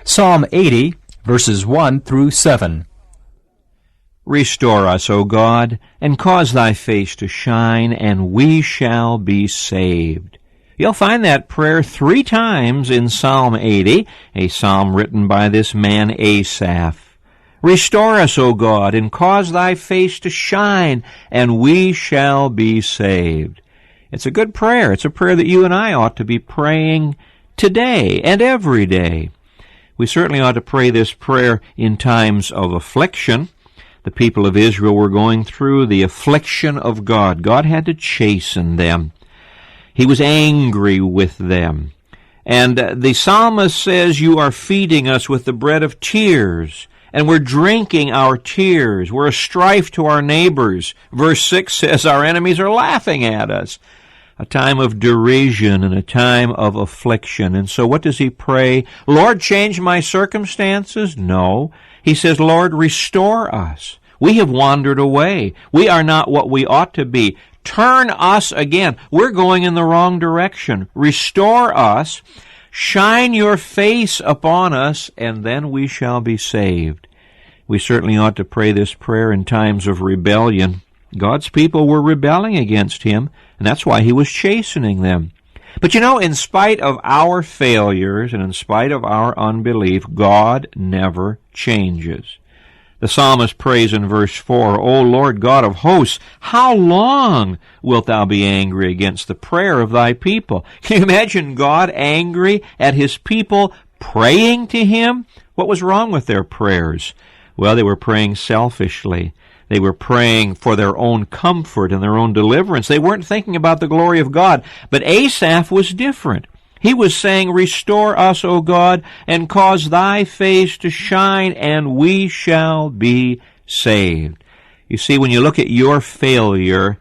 Psalm 80, verses 1 through 7. Restore us, O God, and cause thy face to shine, and we shall be saved. You'll find that prayer 3 times in Psalm 80, a psalm written by this man Asaph. Restore us, O God, and cause thy face to shine, and we shall be saved. It's a good prayer. It's a prayer that you and I ought to be praying today and every day. We certainly ought to pray this prayer in times of affliction. The people of Israel were going through the affliction of God. God had to chasten them. He was angry with them. And the psalmist says, you are feeding us with the bread of tears, and we're drinking our tears. We're a strife to our neighbors. Verse 6 says our enemies are laughing at us. A time of derision and a time of affliction. And so what does he pray? Lord, change my circumstances? No. He says, Lord, restore us. We have wandered away. We are not what we ought to be. Turn us again. We're going in the wrong direction. Restore us. Shine your face upon us, and then we shall be saved. We certainly ought to pray this prayer in times of rebellion. God's people were rebelling against him, and that's why he was chastening them. But you know, in spite of our failures and in spite of our unbelief, God never changes. The psalmist prays in verse 4, O Lord God of hosts, how long wilt thou be angry against the prayer of thy people? Can you imagine God angry at his people praying to him? What was wrong with their prayers? Well, they were praying selfishly. They were praying for their own comfort and their own deliverance. They weren't thinking about the glory of God. But Asaph was different. He was saying, restore us, O God, and cause thy face to shine, and we shall be saved. You see, when you look at your failure,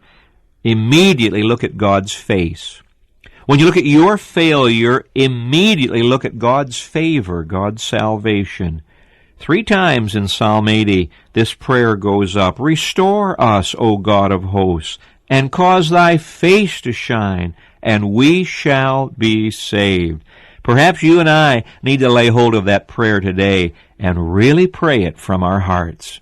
immediately look at God's face. When you look at your failure, immediately look at God's favor, God's salvation. 3 times in Psalm 80, this prayer goes up. Restore us, O God of hosts, and cause thy face to shine, and we shall be saved. Perhaps you and I need to lay hold of that prayer today and really pray it from our hearts.